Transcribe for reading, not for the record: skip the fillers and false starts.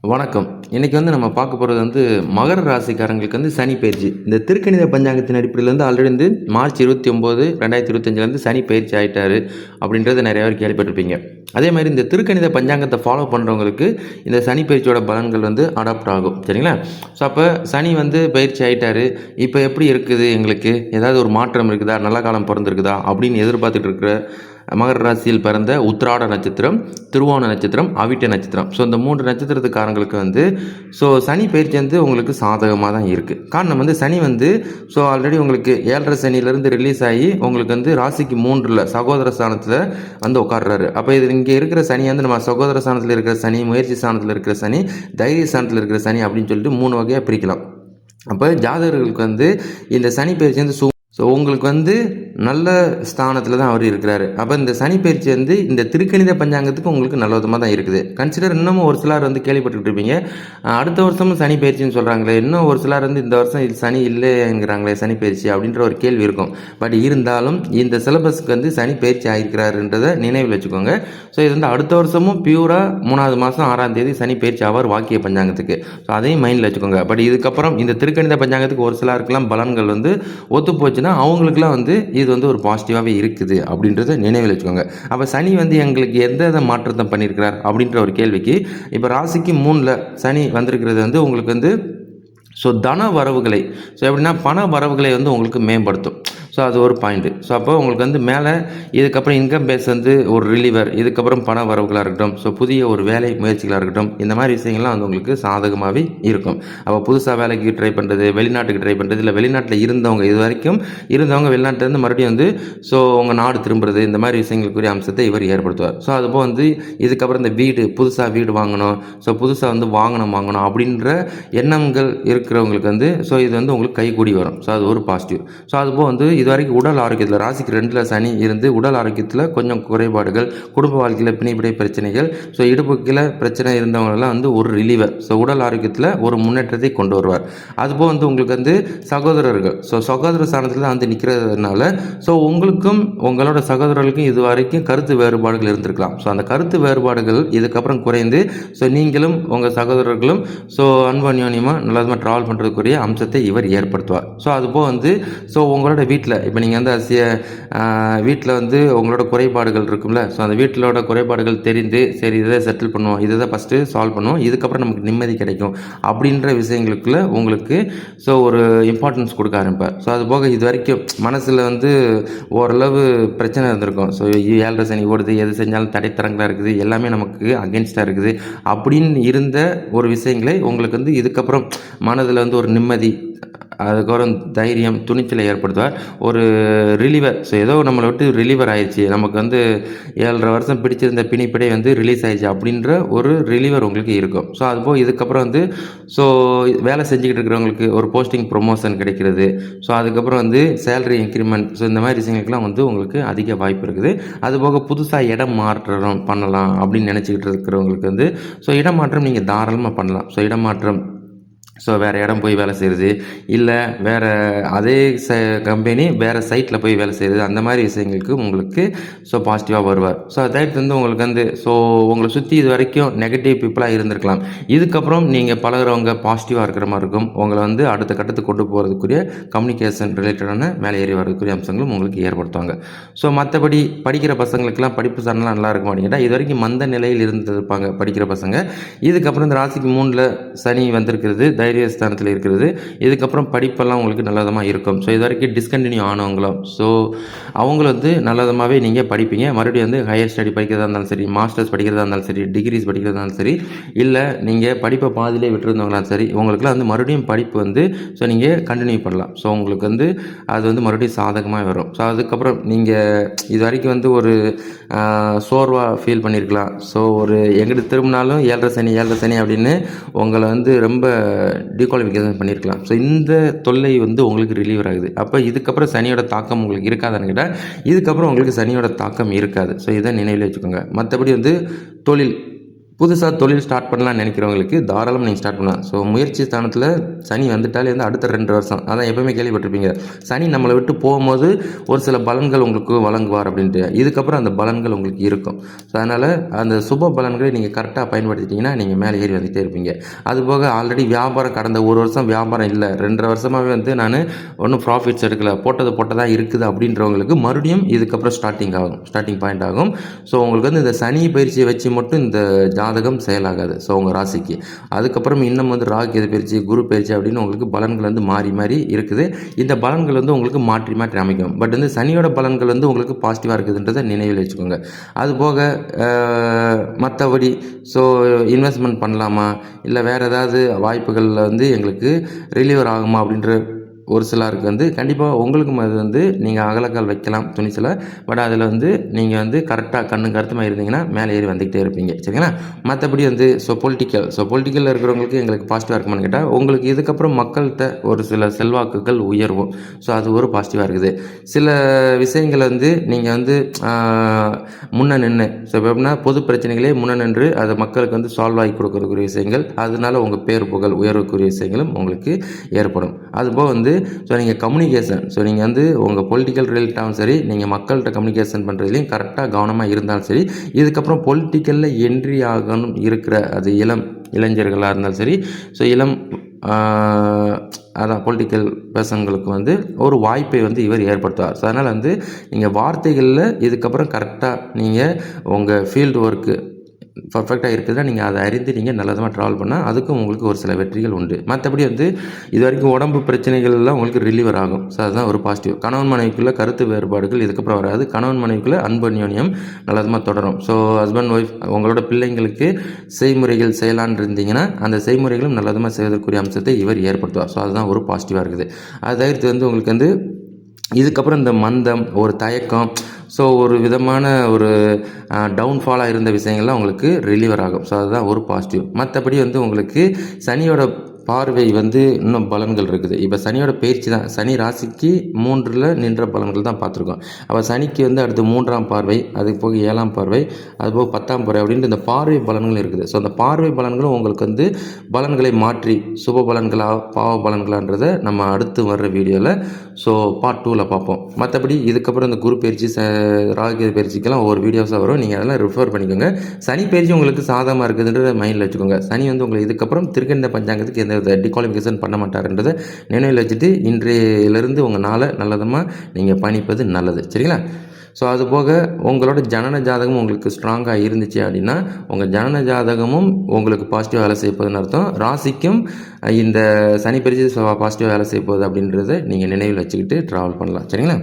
வணக்கம். இன்னைக்கு நம்ம பார்க்க போறது மகர ராசிக்காரங்களுக்கு சனி பயிற்சி. இந்த திருக்கணித பஞ்சாங்கத்தின் அடிப்படையில ஆல்ரெடி மார்ச் 29, 2025 சனி பயிற்சி ஆயிட்டாரு அப்படின்றத நிறைய பேர் கேள்விப்பட்டிருப்பீங்க. அதே மாதிரி இந்த திருக்கணித பஞ்சாங்கத்தை ஃபாலோ பண்ணுறவங்களுக்கு இந்த சனி பயிற்சியோட பலன்கள் அடாப்ட் ஆகும். சரிங்களா? ஸோ அப்போ சனி பயிற்சி ஆயிட்டாரு. இப்போ எப்படி இருக்குது, எங்களுக்கு ஏதாவது ஒரு மாற்றம் இருக்குதா, நல்ல காலம் பிறந்திருக்குதா அப்படின்னு எதிர்பார்த்துட்டு இருக்கிற மகர ராசியில் பிறந்த உத்திராட நட்சத்திரம், திருவோண நட்சத்திரம், அவிட்ட நட்சத்திரம், ஸோ இந்த 3 நட்சத்திரத்துக்காரங்களுக்கு ஸோ சனி பயிற்சி உங்களுக்கு சாதகமாக தான் இருக்குது. காரணம் சனி ஸோ ஆல்ரெடி உங்களுக்கு 7.5 சனியிலேருந்து ரிலீஸ் ஆகி உங்களுக்கு ராசிக்கு 3ல் சகோதர ஸ்தானத்தில் உட்காடுறாரு. அப்போ இது இங்கே இருக்கிற சனி நம்ம சகோதர ஸ்தானத்தில் இருக்கிற சனி, முயற்சி ஸ்தானத்தில் இருக்கிற சனி, தைரிய ஸ்தானத்தில் இருக்கிற சனி அப்படின்னு சொல்லிட்டு 3 வகையாக பிரிக்கலாம். அப்போ ஜாதகர்களுக்கு இந்த சனி பயிற்சி ஸோ உங்களுக்கு நல்ல ஸ்தானத்தில் தான் அவர் இருக்கிறாரு. அப்போ இந்த சனி பயிற்சி இந்த திருக்கணித பஞ்சாங்கத்துக்கு உங்களுக்கு நல்ல விதமாக தான் இருக்குது. கன்சிடர் இன்னமும் ஒரு சிலர் கேள்விப்பட்டுக்கிட்டு இருப்பீங்க, அடுத்த வருஷமும் சனி பயிற்சின்னு சொல்கிறாங்களே, இன்னும் ஒரு சிலர் இந்த வருஷம் இது சனி இல்லைங்கிறாங்களே சனி பயிற்சி அப்படின்ற ஒரு கேள்வி இருக்கும். பட் இருந்தாலும் இந்த சிலபஸ்க்கு சனி பயிற்சி ஆகிருக்கிறாருன்றதை நினைவில் வச்சுக்கோங்க. ஸோ இது அடுத்த வருஷமும் பியூராக 3வது மாதம் 6ஆம் தேதி சனி பயிற்சி ஆவார் வாக்கிய பஞ்சாங்கத்துக்கு. ஸோ அதையும் மைண்டில் வச்சுக்கோங்க. பட் இதுக்கப்புறம் இந்த திருக்கணித பஞ்சாங்கத்துக்கு ஒரு சிலருக்கெல்லாம் பலன்கள் ஒத்து போச்சுன்னா அவங்களுக்குலாம் இது ஒரு பாசிட்டிவாகவே இருக்குது அப்படின்றத நினைவில் வச்சுக்கோங்க. அப்போ சனி எங்களுக்கு எந்த மாற்றத்தை பண்ணியிருக்கிறார் அப்படின்ற ஒரு கேள்விக்கு, இப்போ ராசிக்கு 3ல் சனி வந்திருக்கிறது உங்களுக்கு ஸோ தன வரவுகளை, ஸோ எப்படின்னா பண வரவுகளை உங்களுக்கு மேம்படுத்தும். ஸோ அது ஒரு பாயிண்ட்டு. ஸோ அப்போ உங்களுக்கு மேலே இதுக்கப்புறம் இன்கம் பேஸ் ஒரு ரிலீவர், இதுக்கப்புறம் பண வரவுகளாக இருக்கட்டும், ஸோ புதிய ஒரு வேலை முயற்சிகளாக இருக்கட்டும், இந்த மாதிரி விஷயங்கள்லாம் உங்களுக்கு சாதகமாகவே இருக்கும். அப்போ புதுசாக வேலைக்கு ட்ரை பண்ணுறது, வெளிநாட்டுக்கு ட்ரை பண்ணுறது, இல்லை வெளிநாட்டில் இருந்தவங்க இது வரைக்கும் வெளிநாட்டிலேருந்து மறுபடியும் ஸோ உங்கள் நாடு திரும்புறது, இந்த மாதிரி விஷயங்களுக்குரிய அம்சத்தை இவர் ஏற்படுத்துவார். ஸோ அதுபோல் இதுக்கப்புறம் இந்த வீடு, புதுசாக வீடு வாங்கணும், ஸோ புதுசாக வாங்கணும் அப்படின்ற எண்ணங்கள் இருக்கிறவங்களுக்கு ஸோ இது உங்களுக்கு கைகூடி வரும். ஸோ அது ஒரு பாசிட்டிவ். ஸோ அதுபோல் இது வரைக்கும் உடல் ஆரோக்கியத்தில் ராசிக்கு 2ல் சனி இருந்து உடல் ஆரோக்கியத்தில் கொஞ்சம் குறைபாடுகள், குடும்ப வாழ்க்கையில் பிணிப்பிடை பிரச்சனைகள், ஸோ இடுப்புக்கில் பிரச்சனை இருந்தவங்களெல்லாம் ஒரு ரிலீவர், ஸோ உடல் ஆரோக்கியத்தில் ஒரு முன்னேற்றத்தை கொண்டு வருவார். அதுபோல் உங்களுக்கு சகோதரர்கள், ஸோ சகோதர ஸ்தானத்தில் தான் நிற்கிறதுனால ஸோ உங்களுக்கும் உங்களோட சகோதரர்களுக்கும் இது வரைக்கும் கருத்து வேறுபாடுகள் இருந்திருக்கலாம். ஸோ அந்த கருத்து வேறுபாடுகள் இதுக்கப்புறம் குறைந்து ஸோ நீங்களும் உங்கள் சகோதரர்களும் ஸோ அன்பன்யோன்யமாக நல்லதாக ட்ராவல் பண்ணுறதுக்குரிய அம்சத்தை இவர் ஏற்படுத்துவார். ஸோ அதுபோல் ஸோ உங்களோட வீட்டில் இப்போ நீங்கள் வீட்டில் உங்களோட குறைபாடுகள் இருக்கும்ல, ஸோ அந்த வீட்டிலோட குறைபாடுகள் தெரிந்து சரி இதை செட்டில் பண்ணுவோம், இதை தான் ஃபஸ்ட்டு சால்வ் பண்ணுவோம், இதுக்கப்புறம் நமக்கு நிம்மதி கிடைக்கும் அப்படின்ற விஷயங்களுக்குள்ள உங்களுக்கு ஸோ ஒரு இம்பார்ட்டன்ஸ் கொடுக்க ஆரம்பிப்பார். ஸோ அது போக இது வரைக்கும் மனசில் ஓரளவு பிரச்சனை இருந்திருக்கும். ஸோ 7.5 சனி ஓடுது, எது செஞ்சாலும் தடைத்தரங்களாக இருக்குது, எல்லாமே நமக்கு அகென்ஸ்டாக இருக்குது அப்படின்னு இருந்த ஒரு விஷயங்களை உங்களுக்கு இதுக்கப்புறம் மனதில் ஒரு நிம்மதி, அதுக்கப்புறம் தைரியம், துணிச்சலை ஏற்படுத்துவார். ஒரு ரிலீவர், ஸோ ஏதோ நம்மளை விட்டு ரிலீவர் ஆயிடுச்சு, நமக்கு 7.5 வருஷம் பிடிச்சிருந்த பிணிப்படை ரிலீஸ் ஆயிடுச்சு அப்படின்ற ஒரு ரிலீவர் உங்களுக்கு இருக்கும். ஸோ அதுபோல் இதுக்கப்புறம் ஸோ வேலை செஞ்சுக்கிட்டு இருக்கிறவங்களுக்கு ஒரு போஸ்டிங் ப்ரொமோஷன் கிடைக்கிறது, ஸோ அதுக்கப்புறம் சேலரி இன்க்ரிமெண்ட், ஸோ இந்த மாதிரி விஷயங்களுக்குலாம் உங்களுக்கு அதிக வாய்ப்பு இருக்குது. அதுபோக புதுசாக இடம் மாற்றம் பண்ணலாம் அப்படின்னு நினச்சிக்கிட்டு இருக்கிறவங்களுக்கு ஸோ இடமாற்றம் நீங்கள் தாராளமாக பண்ணலாம். ஸோ இடமாற்றம், ஸோ வேறு இடம் போய் வேலை செய்கிறது, இல்லை வேறு அதே கம்பெனி வேறு சைட்டில் போய் வேலை செய்கிறது, அந்த மாதிரி விஷயங்களுக்கு உங்களுக்கு ஸோ பாசிட்டிவாக வருவார். ஸோ அதாவது உங்களுக்கு ஸோ உங்களை சுற்றி இது வரைக்கும் நெகட்டிவ் பீப்புளாக இருந்திருக்கலாம், இதுக்கப்புறம் நீங்கள் பழகிறவங்க பாசிட்டிவாக இருக்கிற மாதிரி இருக்கும். உங்களை அடுத்த கட்டத்துக்கு கொண்டு போகிறதுக்குரிய கம்யூனிகேஷன் ரிலேட்டடான மேலே ஏறி வரதுக்குரிய அம்சங்களும் உங்களுக்கு ஏற்படுத்துவாங்க. ஸோ மற்றபடி படிக்கிற பசங்களுக்கெல்லாம் படிப்பு சார்லாம் நல்லா இருக்கும் அப்படின்னா, இது வரைக்கும் மந்த நிலையில் இருந்திருப்பாங்க படிக்கிற பசங்க, இதுக்கப்புறம் இந்த ராசிக்கு 3ல் சனி வந்திருக்கிறது, தைரியஸ்தானத்தில் இருக்கிறது, இதுக்கப்புறம் படிப்பெல்லாம் உங்களுக்கு நல்லதமாக இருக்கும். ஸோ இது வரைக்கும் டிஸ்கண்டினியூ ஆனவங்களும் ஸோ அவங்களும் நல்லதமாகவே நீங்கள் படிப்பீங்க. மறுபடியும் ஹையர் ஸ்டடி படிக்கிறதா இருந்தாலும் சரி, மாஸ்டர்ஸ் படிக்கிறதா இருந்தாலும் சரி, டிகிரிஸ் படிக்கிறதா இருந்தாலும் சரி, இல்லை நீங்கள் படிப்பை பாதியிலே விட்டுருந்தவங்களாம் சரி, உங்களுக்குலாம் மறுபடியும் படிப்பு ஸோ நீங்கள் கண்டினியூ பண்ணலாம். ஸோ உங்களுக்கு அது மறுபடியும் சாதகமாக வரும். ஸோ அதுக்கப்புறம் நீங்கள் இது வரைக்கும் ஒரு சோர்வாக ஃபீல் பண்ணியிருக்கலாம். ஸோ ஒரு எங்கிட்ட திரும்பினாலும் 7.5 சனி அப்படின்னு உங்களை ரொம்ப டீகுவாலிஃபிகேஷன் பண்ணியிருக்கலாம். ஸோ இந்த தொல்லை உங்களுக்கு ரிலீவர் ஆகுது. அப்போ இதுக்கப்புறம் சனியோட தாக்கம் உங்களுக்கு இருக்காதுன்னு கேட்டால், இதுக்கப்புறம் உங்களுக்கு சனியோட தாக்கம் இருக்காது. ஸோ இதை நினைவில் வச்சுக்கோங்க. மற்றபடி தொழில் புதுசாக தொழில் ஸ்டார்ட் பண்ணலாம்னு நினைக்கிறவங்களுக்கு தாராளமாக நீங்கள் ஸ்டார்ட் பண்ணலாம். ஸோ முயற்சி ஸ்தானத்தில் சனி வந்துட்டாலே வந்து அடுத்த 2 வருஷம் அதான் எப்போயுமே கேள்விப்பட்டிருப்பீங்க, சனி நம்மளை விட்டு போகும்போது ஒரு சில பலன்கள் உங்களுக்கு வழங்குவார் அப்படின்ட்டு. இதுக்கப்புறம் அந்த பலன்கள் உங்களுக்கு இருக்கும். ஸோ அதனால் அந்த சுப பலன்களை நீங்கள் கரெக்டாக பயன்படுத்திட்டிங்கன்னா நீங்கள் மேலே ஏறி வந்துகிட்டே இருப்பீங்க. அதுபோக ஆல்ரெடி வியாபாரம் கடந்த 1 வருஷம் வியாபாரம் இல்லை, 2.5 வருஷமாகவே வந்து நான் ஒன்றும் ப்ராஃபிட்ஸ் எடுக்கலை, போட்டதாக இருக்குது அப்படின்றவங்களுக்கு மறுபடியும் இதுக்கப்புறம் ஸ்டார்டிங் பாயிண்ட் ஆகும். ஸோ உங்களுக்கு வந்து இந்த சனி பயிற்சியை வச்சு மட்டும் இந்த ஜாதகம் செயலாகாது. ஸோ உங்கள் ராசிக்கு அதுக்கப்புறம் இன்னும் வந்து ராகு கேது பயிற்சி, குரு பயிற்சி அப்படின்னு உங்களுக்கு பலன்கள் வந்து மாறி இருக்குது. இந்த பலன்கள் வந்து உங்களுக்கு மாற்றி அமைக்கும். பட் வந்து சனியோட பலன்கள் வந்து உங்களுக்கு பாசிட்டிவாக இருக்குதுன்றதை நினைவில் வச்சுக்கோங்க. அதுபோக மற்றபடி ஸோ இன்வெஸ்ட்மெண்ட் பண்ணலாமா, இல்லை வேறு ஏதாவது வாய்ப்புகளில் வந்து எங்களுக்கு ரிலீவர் ஆகுமா அப்படின்ற ஒரு சிலருக்கு வந்து கண்டிப்பாக உங்களுக்கும் அது வந்து நீங்கள் அகலக்கால் வைக்கலாம் துணிச்சல. பட் அதில் வந்து நீங்கள் வந்து கரெக்டாக கருத்துமாக இருந்தீங்கன்னா மேலே ஏறி வந்துக்கிட்டே இருப்பீங்க. சரிங்களா? மற்றபடி வந்து பொலிட்டிக்கலில் இருக்கிறவங்களுக்கு எங்களுக்கு பாசிட்டிவாக இருக்குமான்னு கேட்டால் உங்களுக்கு இதுக்கப்புறம் மக்கள்கிட்ட ஒரு சில செல்வாக்குகள் உயர்வும். ஸோ அது ஒரு பாசிட்டிவாக இருக்குது. சில விஷயங்களை வந்து நீங்கள் வந்து முன்ன நின்று ஸோ எப்படின்னா பொது பிரச்சனைகளே முன்ன நின்று அதை மக்களுக்கு வந்து சால்வ் ஆகி கொடுக்கறக்கூடிய விஷயங்கள், அதனால உங்கள் பேர் புகழ் உயர்வுக்குரிய விஷயங்களும் உங்களுக்கு ஏற்படும். அதுபோக வந்து ஸோ நீங்கள் கம்யூனிகேஷன் நீங்கள் வந்து உங்கள் பொலிட்டிக்கல் ரிலேட்டாகவும் சரி, நீங்கள் மக்கள்கிட்ட கம்யூனிகேஷன் பண்ணுறதுலையும் கரெக்டாக கவனமாக இருந்தாலும் சரி, இதுக்கப்புறம் பொலிட்டிக்கலில் என்ட்ரி ஆகணும் இருக்கிற அது இளைஞர்களாக இருந்தாலும் சரி, ஸோ அதான் பொலிட்டிக்கல் பர்சன்களுக்கு வந்து ஒரு வாய்ப்பை வந்து இவர் ஏற்படுத்துவார். ஸோ அதனால் வந்து நீங்கள் வார்த்தைகளில் இதுக்கப்புறம் கரெக்டாக நீங்கள் உங்கள் ஃபீல்டு ஒர்க்கு பர்ஃபெக்டாக இருக்குதுன்னா நீங்கள் அதை அறிந்து நீங்கள் நல்லதாக ட்ராவல் பண்ணால் அதுக்கும் உங்களுக்கு ஒரு சில வெற்றிகள் உண்டு. மற்றபடி வந்து இது வரைக்கும் உடம்பு பிரச்சனைகள் எல்லாம் உங்களுக்கு ரிலீவர் ஆகும். ஸோ அதுதான் ஒரு பாசிட்டிவ். கணவன் மனைவிக்குள்ளே கருத்து வேறுபாடுகள் இதுக்கப்புறம் வராது. கணவன் மனைவிக்குள்ளே அன்பு அந்யோன்யம் நல்லதாக தொடரும். ஸோ ஹஸ்பண்ட் ஒய்ஃப் உங்களோட பிள்ளைங்களுக்கு செய்முறைகள் செய்யலான் இருந்தீங்கன்னா அந்த செய்முறைகளும் நல்லதாக செய்வதற்குரிய அம்சத்தை இவர் ஏற்படுத்துவார். ஸோ அதுதான் ஒரு பாசிட்டிவாக இருக்குது. அதை தவிர்த்து வந்து உங்களுக்கு வந்து இதுக்கப்புறம் இந்த மந்தம், ஒரு தயக்கம், ஸோ ஒரு விதமான ஒரு டவுன்ஃபாலாக இருந்த விஷயங்கள்லாம் உங்களுக்கு ரிலீவர் ஆகும். ஸோ அதுதான் ஒரு பாசிட்டிவ். மற்றபடி வந்து உங்களுக்கு சனியோட பார்வை வந்து இன்னும் பலன்கள் இருக்குது. இப்போ சனியோட பயிற்சி தான், சனி ராசிக்கு 3ல் நின்ற பலன்கள் தான் பார்த்துருக்கோம். அப்போ சனிக்கு வந்து அடுத்து 3ஆம் பார்வை, அதுக்கு போக 7ஆம் பார்வை, அதுபோக 10ஆம் பார்வை அப்படின்ட்டு இந்த பார்வை பலன்கள் இருக்குது. ஸோ அந்த பார்வை பலன்களும் உங்களுக்கு வந்து பலன்களை மாற்றி சுப பலன்களா பாவ பலன்களான்றதை நம்ம அடுத்து வர்ற வீடியோவில் ஸோ பார்ட் 2ல் பார்ப்போம். மற்றபடி இதுக்கப்புறம் இந்த குரு பயிற்சி ராகு பயிற்சிக்கெல்லாம் ஒவ்வொரு வீடியோஸாக வரும். நீங்கள் அதெல்லாம் ரெஃபர் பண்ணிக்கோங்க. சனி பயிற்சி உங்களுக்கு சாதகமாக இருக்குதுன்றதை மைண்டில் வச்சுக்கோங்க. சனி வந்து உங்களுக்கு இதுக்கப்புறம் திருக்கணித பஞ்சாங்கத்துக்கு எந்த டிகுவாலிஃபிகேஷன் பண்ண மாட்டாருன்றதை நினைவில் வச்சுட்டு இன்றையிலிருந்து உங்கள் நாளை நல்லதமாக நீங்கள் பயணிப்பது நல்லது. சரிங்களா? ஸோ அதுபோக உங்களோட ஜனன ஜாதகம் உங்களுக்கு ஸ்ட்ராங்காக இருந்துச்சு அப்படின்னா உங்கள் ஜனன ஜாதகமும் உங்களுக்கு பாசிட்டிவாக வேலை செய்ய போகுதுன்னு அர்த்தம். ராசிக்கும் இந்த சனி பயிற்சி பாசிட்டிவாக வேலை செய்ய போகுது அப்படின்றத நீங்கள் நினைவில் வச்சுக்கிட்டு ட்ராவல் பண்ணலாம். சரிங்களா?